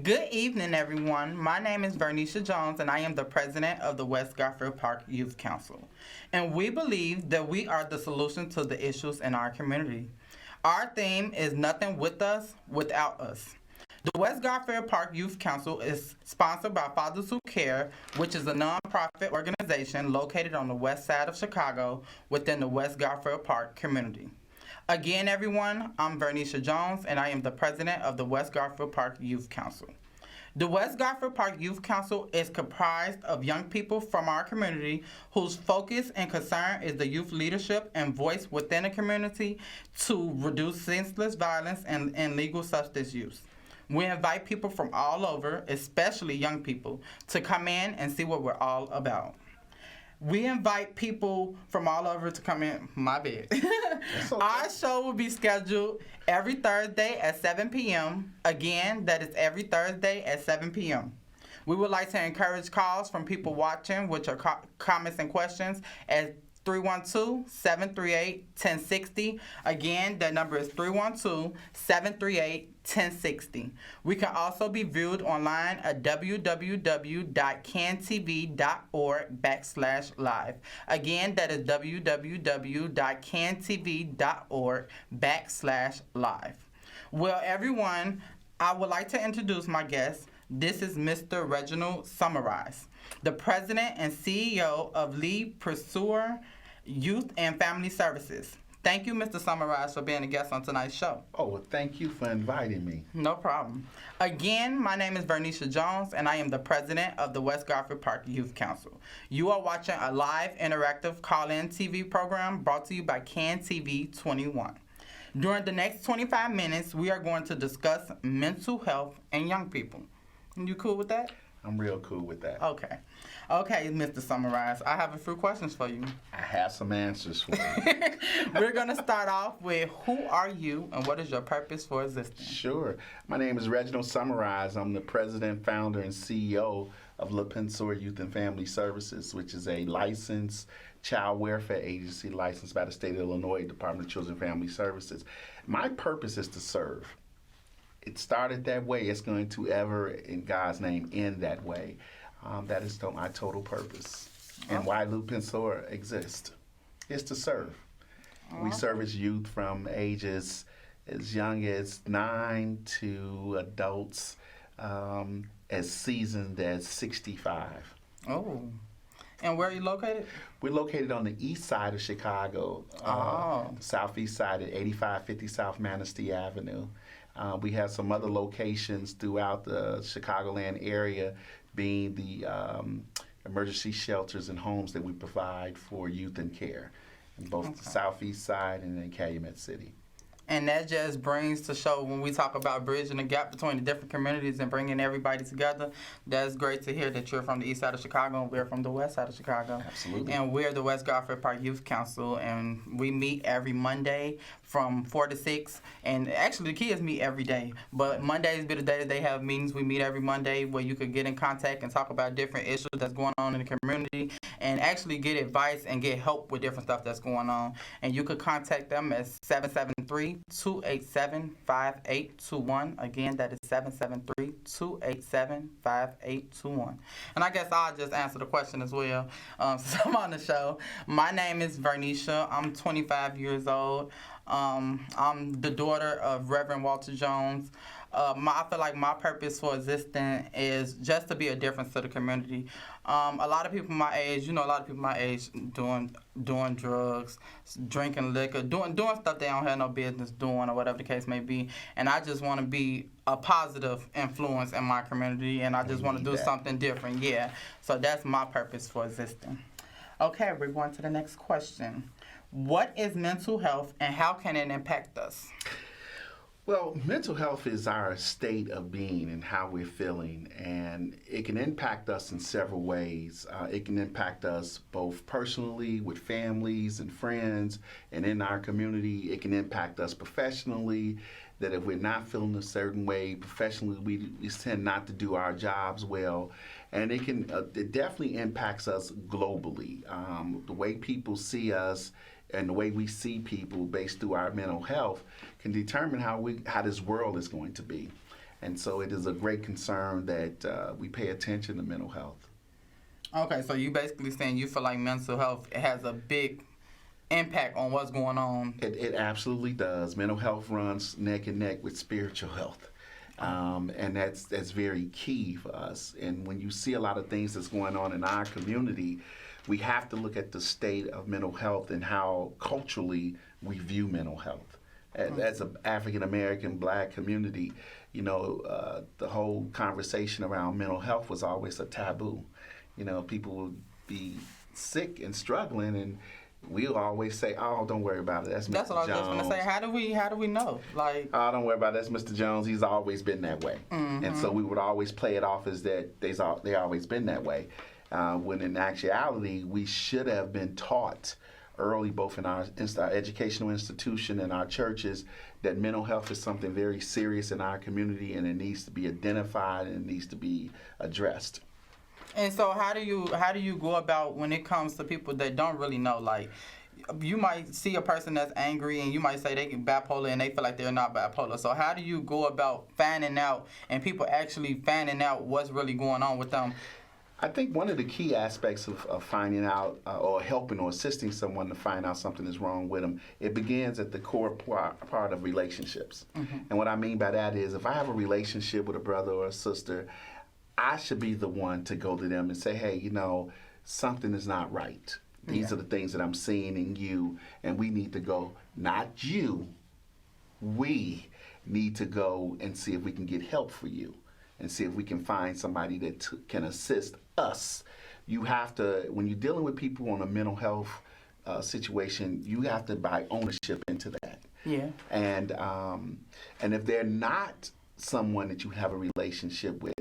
Good evening, everyone. My name is Vernisha Jones, and I am the president of the West Garfield Park Youth Council. And we believe that we are the solution to the issues in our community. Our theme is nothing with us, without us. The West Garfield Park Youth Council is sponsored by Fathers Who Care, which is a nonprofit organization located on the west side of Chicago within the West Garfield Park community. Again, everyone, I'm Vernisha Jones, and I am the president of the West Garfield Park Youth Council. The West Garfield Park Youth Council is comprised of young people from our community whose focus and concern is the youth leadership and voice within the community to reduce senseless violence and legal substance use. We invite people from all over, especially young people, to come in and see what we're all about. We invite people from all over to come in. My bad. Okay. Our show will be scheduled every Thursday at 7 p.m. Again, that is every Thursday at 7 p.m. We would like to encourage calls from people watching, which are comments and questions, at 312-738-1060. Again, that number is 312-738-1060. We can also be viewed online at www.cantv.org/live. Again, that is www.cantv.org/live. Well, everyone, I would like to introduce my guest. This is Mr. Reginald Summarize, the president and CEO of Lead Pursuer Youth and Family Services. Thank you, Mr. Summarize, for being a guest on tonight's show. Oh, well, thank you for inviting me. No problem. Again, my name is Vernisha Jones, and I am the president of the West Garfield Park Youth Council. You are watching a live interactive call-in TV program brought to you by CanTV 21. During the next 25 minutes, we are going to discuss mental health and young people. You cool with that? I'm real cool with that. Okay, Mr. Summarize, I have a few questions for you. I have some answers for you. We're going to start off with, who are you and what is your purpose for existing? Sure. My name is Reginald Summarize. I'm the president, founder, and CEO of Le Penseur Youth and Family Services, which is a licensed child welfare agency licensed by the state of Illinois Department of Children and Family Services. My purpose is to serve. It started that way. It's going to ever, in God's name, end that way. That is my total purpose. And why Le Penseur exists is to serve. We service youth from ages as young as 9 to adults as seasoned as 65. Oh. And where are you located? We're located on the east side of Chicago, southeast side at 8550 South Manistee Avenue. We have some other locations throughout the Chicagoland area, being the emergency shelters and homes that we provide for youth and care in both the southeast side and in Calumet City. And that just brings to show when we talk about bridging the gap between the different communities and bringing everybody together. That's great to hear that you're from the east side of Chicago and we're from the west side of Chicago. Absolutely. And we're the West Garfield Park Youth Council, and we meet every Monday from 4 to 6. And actually, the kids meet every day. But Mondays be the day that they have meetings. We meet every Monday where you could get in contact and talk about different issues that's going on in the community and actually get advice and get help with different stuff that's going on. And you could contact them at 773-287-5821. Again, that is 773-287-5821. And I guess I'll just answer the question as well. Since I'm on the show. My name is Vernisha. I'm 25 years old. I'm the daughter of Reverend Walter Jones. I feel like my purpose for existing is just to be a difference to the community. A lot of people my age, doing drugs, drinking liquor, doing stuff they don't have no business doing, or whatever the case may be. And I just want to be a positive influence in my community, and I just want to do something different. Yeah, so that's my purpose for existing. Okay, we're going to the next question. What is mental health, and how can it impact us? Well, mental health is our state of being and how we're feeling, and it can impact us in several ways. It can impact us both personally with families and friends, and in our community. It can impact us professionally, that if we're not feeling a certain way professionally, we tend not to do our jobs well. And it definitely impacts us globally. The way people see us and the way we see people based through our mental health can determine how this world is going to be. And so it is a great concern that we pay attention to mental health. Okay, so you basically saying you feel like mental health has a big impact on what's going on. It absolutely does. Mental health runs neck and neck with spiritual health. And that's very key for us. And when you see a lot of things that's going on in our community, we have to look at the state of mental health and how culturally we view mental health. As an African American Black community, the whole conversation around mental health was always a taboo. People would be sick and struggling, and we'll always say, "Oh, don't worry about it. That's Mr. Jones." That's what I was just going to say. How do we know? Like, "Oh, don't worry about it. That's Mr. Jones. He's always been that way." And so we would always play it off as that they always been that way. When in actuality, we should have been taught early, both in our educational institution and our churches, that mental health is something very serious in our community, and it needs to be identified and it needs to be addressed. And so how do you go about when it comes to people that don't really know? Like, you might see a person that's angry and you might say they bipolar and they feel like they're not bipolar. So how do you go about finding out and people actually finding out what's really going on with them? I think one of the key aspects of finding out or helping or assisting someone to find out something is wrong with them, it begins at the core part of relationships. And what I mean by that is, if I have a relationship with a brother or a sister, I should be the one to go to them and say, "Hey, something is not right. These are the things that I'm seeing in you, and we need to go," not you, we need to go and see if we can get help for you and see if we can find somebody that can assist us. You have to, when you're dealing with people on a mental health situation, you have to buy ownership into that. Yeah. And if they're not someone that you have a relationship with,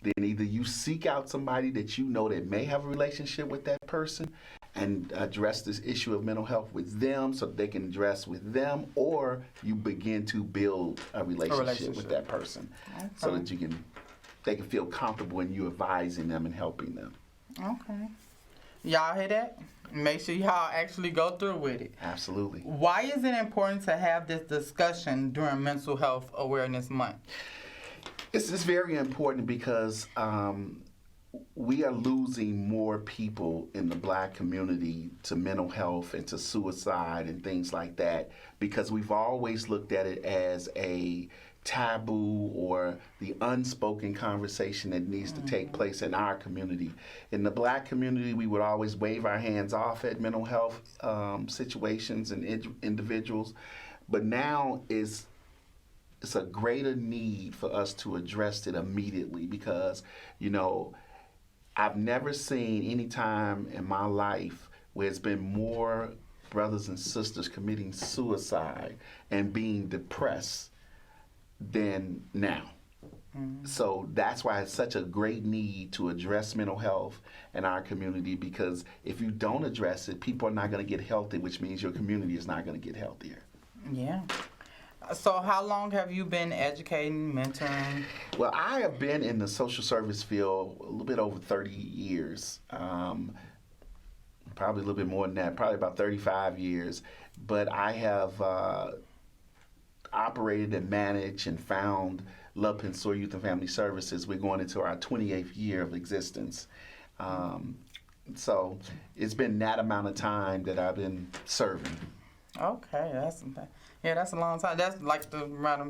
then either you seek out somebody that you know that may have a relationship with that person and address this issue of mental health with them so that they can address with them, or you begin to build a relationship with that person so that they can feel comfortable in you advising them and helping them. Okay. Y'all hear that? Make sure y'all actually go through with it. Absolutely. Why is it important to have this discussion during Mental Health Awareness Month? It's very important because we are losing more people in the Black community to mental health and to suicide and things like that, because we've always looked at it as a taboo or the unspoken conversation that needs to take place in our community. In the Black community, we would always wave our hands off at mental health situations and individuals, but now it's a greater need for us to address it immediately, because I've never seen any time in my life where it's been more brothers and sisters committing suicide and being depressed than now. So that's why it's such a great need to address mental health in our community, because if you don't address it, people are not going to get healthy, which means your community is not going to get healthier. Yeah. So how long have you been educating, mentoring? Well, I have been in the social service field a little bit over 30 years. Probably a little bit more than that, probably about 35 years. But I have operated and managed and found Love Pensor Youth and Family Services. We're going into our 28th year of existence. So it's been that amount of time that I've been serving. Okay, that's a long time. That's like the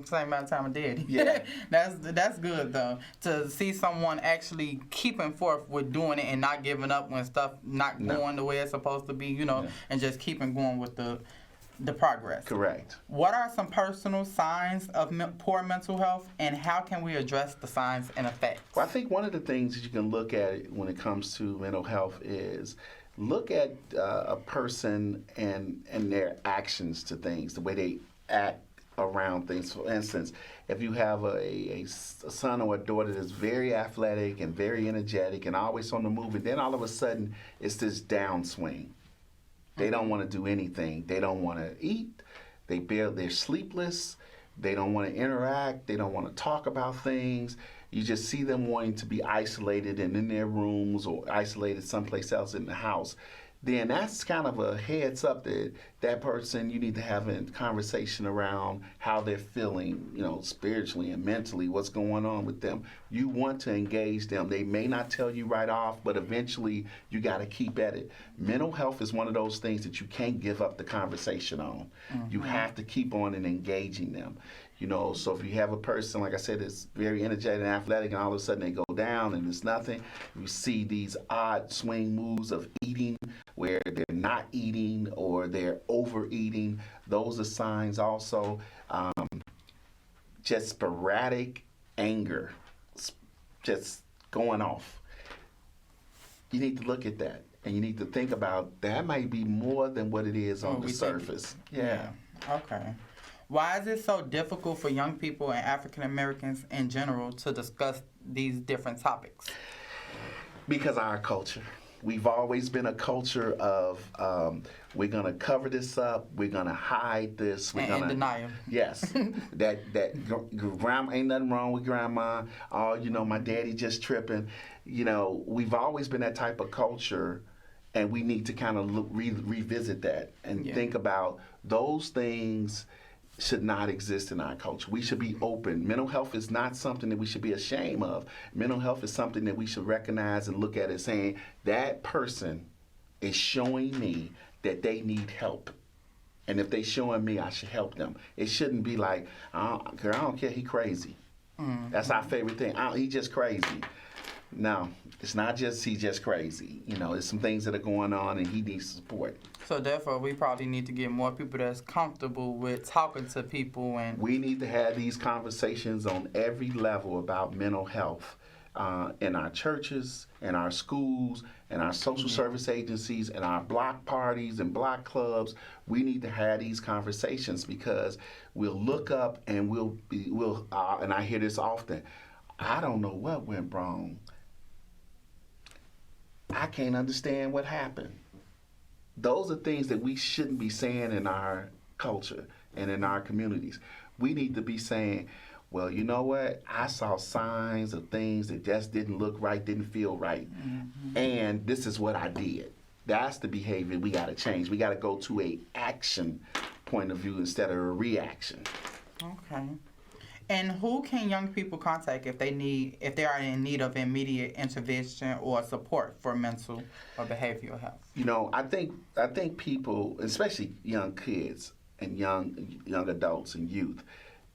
same amount of time I did. Yeah. That's good though, to see someone actually keeping forth with doing it and not giving up when stuff not going the way it's supposed to be, and just keeping going with the progress. Correct. What are some personal signs of poor mental health, and how can we address the signs and effects? Well, I think one of the things that you can look at when it comes to mental health is look at a person and their actions to things, the way they act around things. For instance, if you have a son or a daughter that's very athletic and very energetic and always on the move, and then all of a sudden it's this downswing. They don't want to do anything. They don't want to eat. They're sleepless. They don't want to interact. They don't want to talk about things. You just see them wanting to be isolated and in their rooms or isolated someplace else in the house. then that's kind of a heads up that that person, you need to have a conversation around how they're feeling, spiritually and mentally, what's going on with them. You want to engage them. They may not tell you right off, but eventually you got to keep at it. Mental health is one of those things that you can't give up the conversation on. You have to keep on and engaging them. So if you have a person, like I said, that's very energetic and athletic, and all of a sudden they go down and it's nothing, you see these odd swing moves of eating where they're not eating or they're overeating. Those are signs also. Just sporadic anger, just going off. You need to look at that, and you need to think about that might be more than what it is on the surface. Yeah. Okay. Why is it so difficult for young people and African Americans in general to discuss these different topics? Because of our culture. We've always been a culture of we're gonna cover this up, we're gonna hide this, we're gonna denial. Yes, that grandma, ain't nothing wrong with grandma. Oh, my daddy just tripping. We've always been that type of culture, and we need to kind of revisit that and think about those things. Should not exist in our culture. We should be open. Mental health is not something that we should be ashamed of. Mental health is something that we should recognize and look at as saying, that person is showing me that they need help. And if they're showing me, I should help them. It shouldn't be like, girl, I don't care, he crazy. That's our favorite thing. He just crazy. No, it's not just he just crazy. There's some things that are going on and he needs support. So therefore, we probably need to get more people that's comfortable with talking to people. And we need to have these conversations on every level about mental health in our churches, in our schools, in our social service agencies, in our block parties and block clubs. We need to have these conversations because we'll look up and and I hear this often, I don't know what went wrong. I can't understand what happened. Those are things that we shouldn't be saying in our culture and in our communities. We need to be saying, well, you know what? I saw signs of things that just didn't look right, didn't feel right. And this is what I did. That's the behavior we got to change. We got to go to a action point of view instead of a reaction. Okay. And who can young people contact if they are in need of immediate intervention or support for mental or behavioral health? I think people, especially young kids and young adults and youth,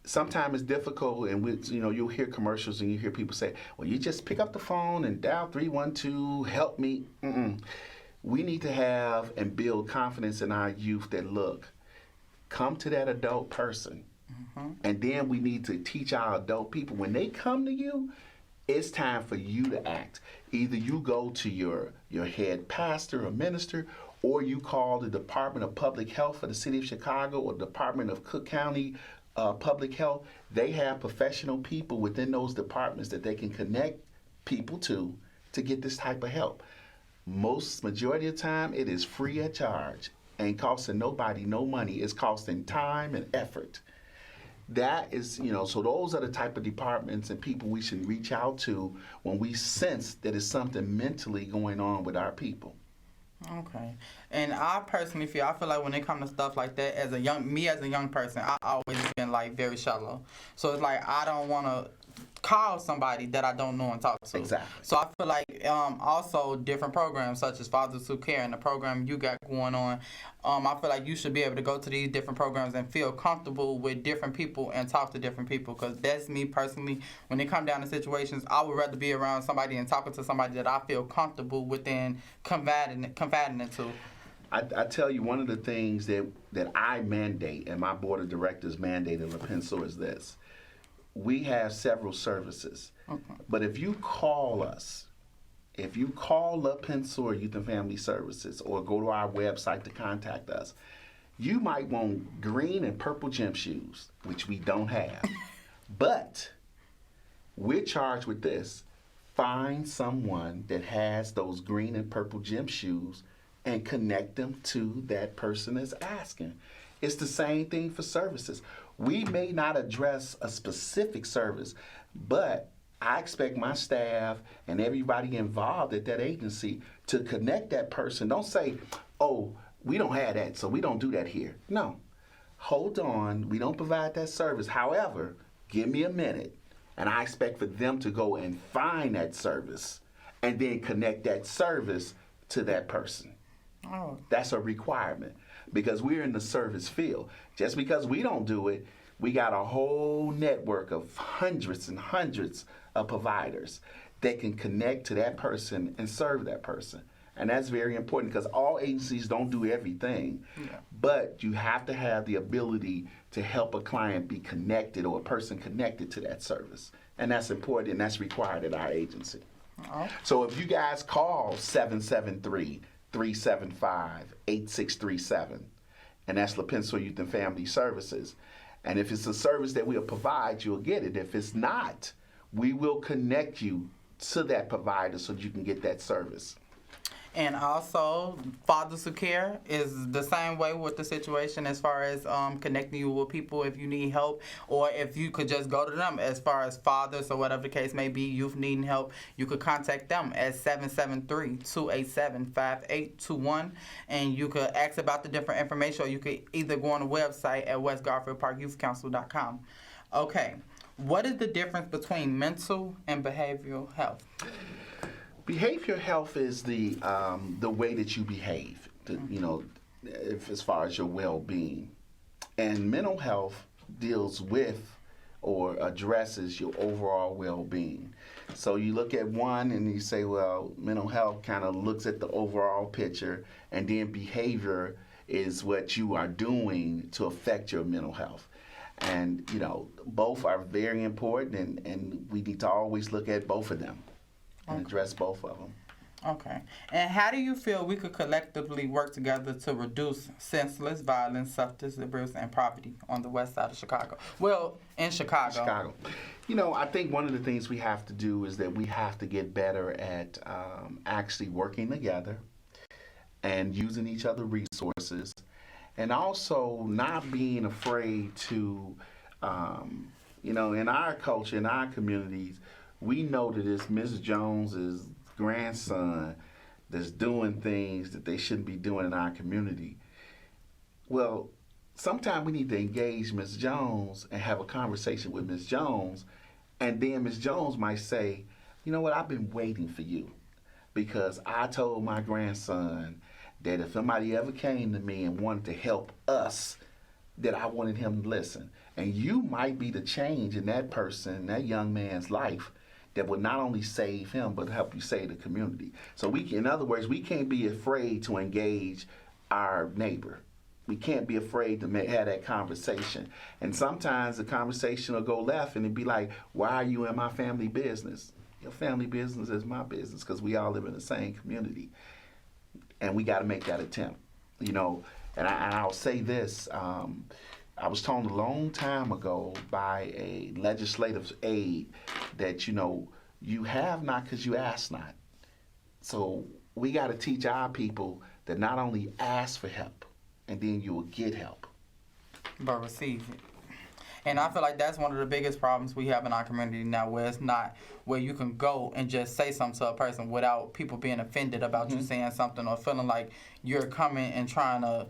sometimes it's difficult, and you'll hear commercials and you hear people say, well, you just pick up the phone and dial 312, help me. We need to have and build confidence in our youth that, look, come to that adult person. And then we need to teach our adult people, when they come to you, it's time for you to act. Either you go to your head pastor or minister, or you call the Department of Public Health for the City of Chicago or Department of Cook County Public Health. They have professional people within those departments that they can connect people to get this type of help. Majority of the time, it is free of charge. Ain't costing nobody no money. It's costing time and effort. That is, so those are the type of departments and people we should reach out to when we sense that there's something mentally going on with our people. Okay. And I personally feel like when it comes to stuff like that, as a young person, I always been very shallow. So it's I don't want to call somebody that I don't know and talk to. Exactly. So I feel also different programs such as Fathers Who Care and the program you got going on, I feel you should be able to go to these different programs and feel comfortable with different people and talk to different people, because that's me personally. When it come down to situations, I would rather be around somebody and talking to somebody that I feel comfortable within confiding into. I tell you, one of the things that I mandate and my board of directors mandate at La Pensor is this. We have several services, but if you call us, if you call La Pensor Youth and Family Services or go to our website to contact us, you might want green and purple gym shoes, which we don't have. But we're charged with this. Find someone that has those green and purple gym shoes and connect them to that person that's asking. It's the same thing for services. We may not address a specific service, but I expect my staff and everybody involved at that agency to connect that person. Don't say, oh, we don't have that, so we don't do that here. No. Hold on, we don't provide that service. However, give me a minute, and I expect for them to go and find that service and then connect that service to that person. Oh. That's a requirement because we're in the service field. Just because we don't do it, we got a whole network of hundreds and hundreds of providers that can connect to that person and serve that person. And that's very important because all agencies don't do everything, but you have to have the ability to help a client be connected or a person connected to that service. And that's important and that's required at our agency. Oh. So if you guys call 773-375-8637, and that's La Pinson Youth and Family Services, and if it's a service that we'll provide, you'll get it. If it's not, we will connect you to that provider so you can get that service. And also, Fathers Who Care is the same way with the situation as far as connecting you with people if you need help, or if you could just go to them as far as fathers or whatever the case may be, youth needing help, you could contact them at 773-287-5821, and you could ask about the different information, or you could either go on the website at westgarfieldparkyouthcouncil.com. Okay, what is the difference between mental and behavioral health? Behavioral health is the way that you behave, as far as your well-being. And mental health deals with or addresses your overall well-being. So you look at one and you say, well, mental health kind of looks at the overall picture, and then behavior is what you are doing to affect your mental health. And, both are very important, and we need to always look at both of them. And address both of them. Okay. And how do you feel we could collectively work together to reduce senseless violence, substance abuse, and poverty on the west side of Chicago? Well, in Chicago. I think one of the things we have to do is that we have to get better at actually working together and using each other's resources, and also not being afraid to, in our culture, in our communities, we know that it's Ms. Jones's grandson that's doing things that they shouldn't be doing in our community. Well, sometimes we need to engage Ms. Jones and have a conversation with Ms. Jones, and then Ms. Jones might say, you know what, I've been waiting for you because I told my grandson that if somebody ever came to me and wanted to help us, that I wanted him to listen. And you might be the change in that person, that young man's life, that would not only save him, but help you save the community. So in other words, we can't be afraid to engage our neighbor. We can't be afraid to have that conversation. And sometimes the conversation will go left and it'd be like, why are you in my family business? Your family business is my business because we all live in the same community. And we got to make that attempt, and I'll say this, I was told a long time ago by a legislative aide that, you have not because you ask not. So we got to teach our people that not only ask for help, and then you will get help, but receive it. And I feel like that's one of the biggest problems we have in our community now, where it's not where you can go and just say something to a person without people being offended about you saying something or feeling like you're coming and trying to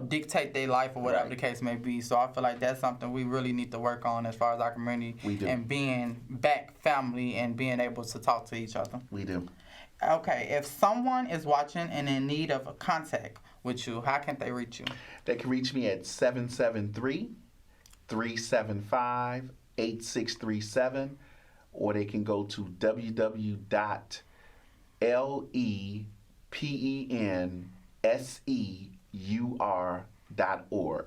dictate their life or whatever the case may be. So I feel like that's something we really need to work on as far as our community and being back family and being able to talk to each other. We do. Okay, if someone is watching and in need of a contact with you, how can they reach you? They can reach me at 773-375-8637, or they can go to www.lepenseur.org.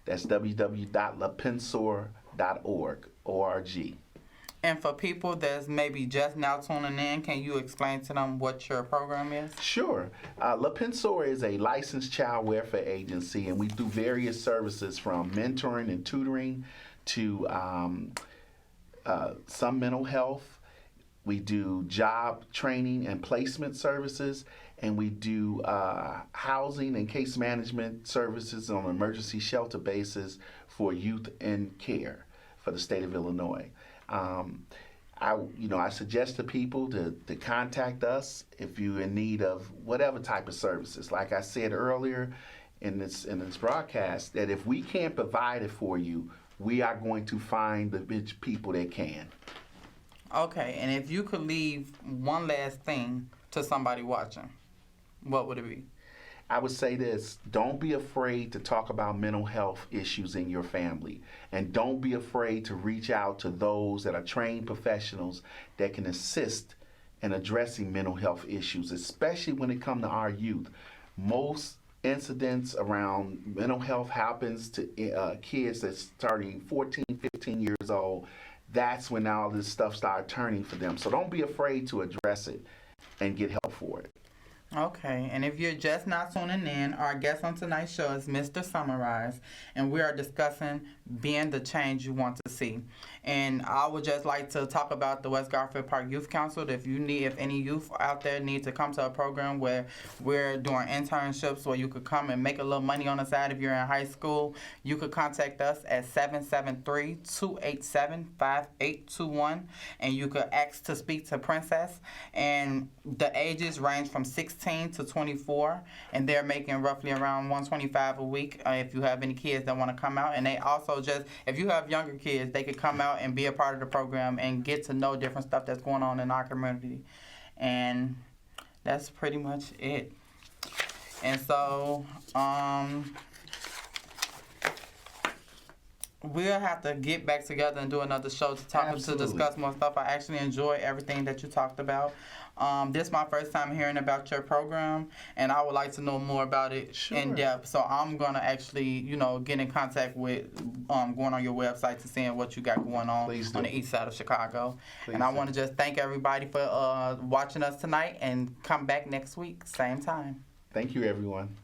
That's www.lepenseur.org. And for people that's maybe just now tuning in, can you explain to them what your program is? Sure. La Pinson is a licensed child welfare agency, and we do various services from mentoring and tutoring to some mental health. We do job training and placement services, and we do housing and case management services on an emergency shelter basis for youth in care for the state of Illinois. I suggest to people to contact us if you're in need of whatever type of services. Like I said earlier in this broadcast, that if we can't provide it for you, we are going to find the people that can. Okay, and if you could leave one last thing to somebody watching, what would it be? I would say this: don't be afraid to talk about mental health issues in your family. And don't be afraid to reach out to those that are trained professionals that can assist in addressing mental health issues, especially when it comes to our youth. Most incidents around mental health happens to kids that's starting 14, 15 years old. That's when all this stuff starts turning for them. So don't be afraid to address it and get help for it. Okay, and if you're just not tuning in, our guest on tonight's show is Mr. Summarize, and we are discussing being the change you want to see. And I would just like to talk about the West Garfield Park Youth Council. If any youth out there need to come to a program where we're doing internships where you could come and make a little money on the side if you're in high school, you could contact us at 773-287-5821, and you could ask to speak to Princess. And the ages range from 16 to 24, and they're making roughly around $125 a week if you have any kids that want to come out. And they also if you have younger kids, they could come out and be a part of the program and get to know different stuff that's going on in our community. And that's pretty much it. And so we'll have to get back together and do another show to discuss more stuff. I actually enjoy everything that you talked about. This is my first time hearing about your program, and I would like to know more about it in depth. So I'm going to actually, get in contact with going on your website to seeing what you got going on the east side of Chicago. And I want to just thank everybody for watching us tonight, and come back next week, same time. Thank you, everyone.